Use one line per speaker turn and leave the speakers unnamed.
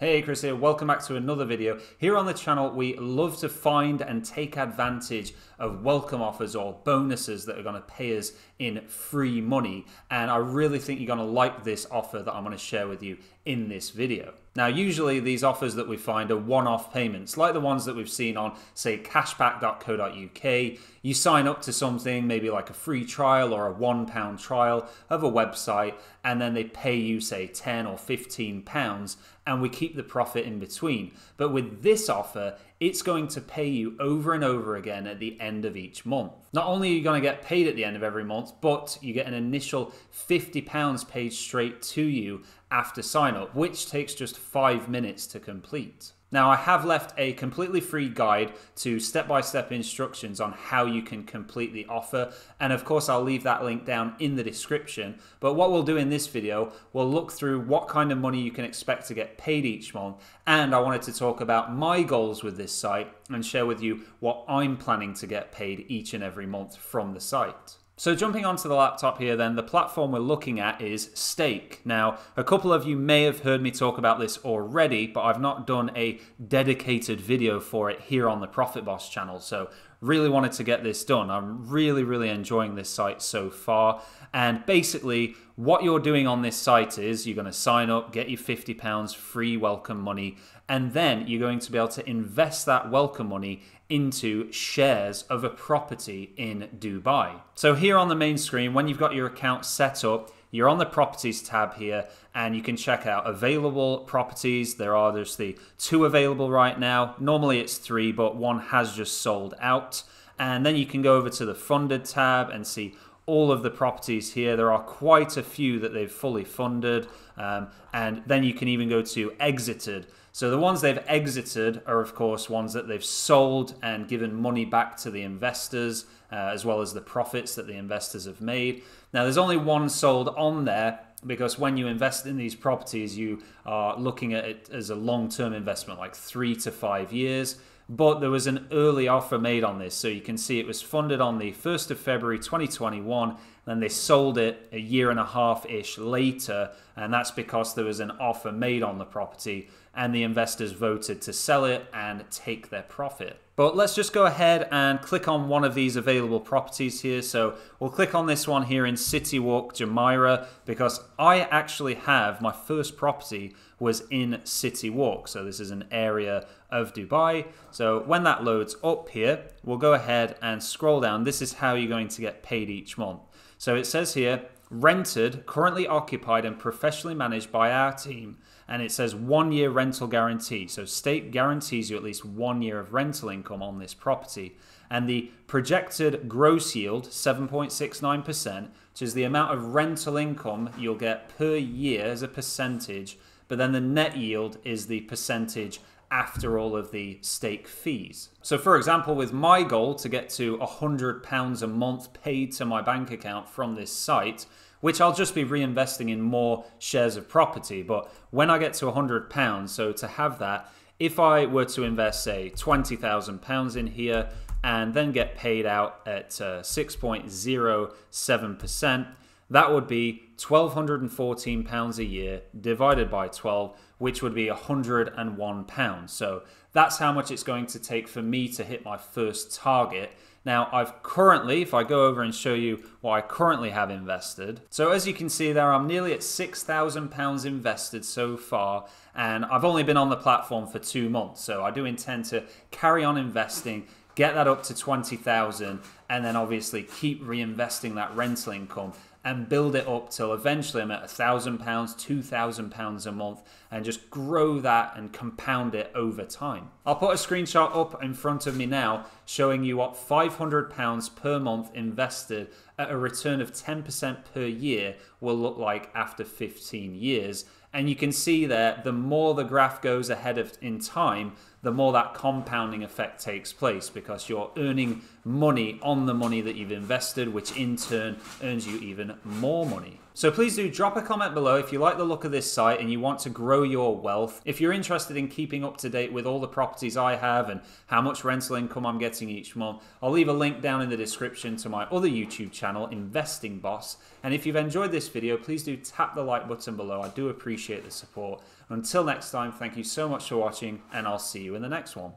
Hey, Chris here. Welcome back to another video. Here on the channel, we love to find and take advantage of welcome offers or bonuses that are going to pay us in free money. And I really think you're going to like this offer that I'm going to share with you in this video. Now, usually these offers that we find are one-off payments, like the ones that we've seen on, say, cashback.co.uk. You sign up to something, maybe like a free trial or a £1 trial of a website, and then they pay you, say, £10 or £15, and we keep the profit in between. But with this offer, it's going to pay you over and over again at the end of each month. Not only are you going to get paid at the end of every month, but you get an initial £50 paid straight to you after sign up, which takes just 5 minutes to complete. Now, I have left a completely free guide to step-by-step instructions on how you can complete the offer. And of course, I'll leave that link down in the description. But what we'll do in this video, we'll look through what kind of money you can expect to get paid each month. And I wanted to talk about my goals with this site and share with you what I'm planning to get paid each and every month from the site. So jumping onto the laptop here then, the platform we're looking at is Stake. Now, a couple of you may have heard me talk about this already, but I've not done a dedicated video for it here on the Profit Boss channel. So really wanted to get this done. I'm really enjoying this site so far. And basically what you're doing on this site is you're going to sign up, get your £50 free welcome money, and then you're going to be able to invest that welcome money into shares of a property in Dubai. So here on the main screen, when you've got your account set up, you're on the properties tab here and you can check out available properties. There's the 2 available right now. Normally it's 3, but 1 has just sold out. And then you can go over to the funded tab and see all of the properties here. There are quite a few that they've fully funded. And then you can even go to exited. So the ones they've exited are, of course, ones that they've sold and given money back to the investors, as well as the profits that the investors have made. Now, there's only 1 sold on there because when you invest in these properties, you are looking at it as a long-term investment, like 3 to 5 years. But there was an early offer made on this. So you can see it was funded on the 1st of February 2021. Then they sold it a year and a half-ish later. And that's because there was an offer made on the property and the investors voted to sell it and take their profit. But let's just go ahead and click on one of these available properties here. So we'll click on this one here in City Walk, Jumeirah, because I actually have my first property was in City Walk. So this is an area of Dubai. So when that loads up here, we'll go ahead and scroll down. This is how you're going to get paid each month. So it says here, rented, currently occupied and professionally managed by our team. And it says 1 year rental guarantee. So Stake guarantees you at least 1 year of rental income on this property. And the projected gross yield, 7.69%, which is the amount of rental income you'll get per year as a percentage. But then the net yield is the percentage after all of the stake fees. So for example, with my goal to get to £100 a month paid to my bank account from this site, which I'll just be reinvesting in more shares of property. But when I get to £100, so to have that, if I were to invest, say, £20,000 in here and then get paid out at 6.07%, that would be £1,214 a year divided by 12, which would be £101. So that's how much it's going to take for me to hit my first target. Now, I've currently, if I go over and show you what I currently have invested. So as you can see there, I'm nearly at £6,000 invested so far, and I've only been on the platform for 2 months. So I do intend to carry on investing, get that up to 20,000, and then obviously keep reinvesting that rental income and build it up till eventually I'm at £1,000, £2,000 a month, and just grow that and compound it over time. I'll put a screenshot up in front of me now showing you what £500 per month invested at a return of 10% per year will look like after 15 years. And you can see there, the more the graph goes ahead in time, the more that compounding effect takes place because you're earning money on the money that you've invested, which in turn earns you even more money. So please do drop a comment below if you like the look of this site and you want to grow your wealth. If you're interested in keeping up to date with all the properties I have and how much rental income I'm getting each month, I'll leave a link down in the description to my other YouTube channel, Investing Boss. And if you've enjoyed this video, please do tap the like button below. I do appreciate the support. Until next time, thank you so much for watching, and I'll see you in the next one.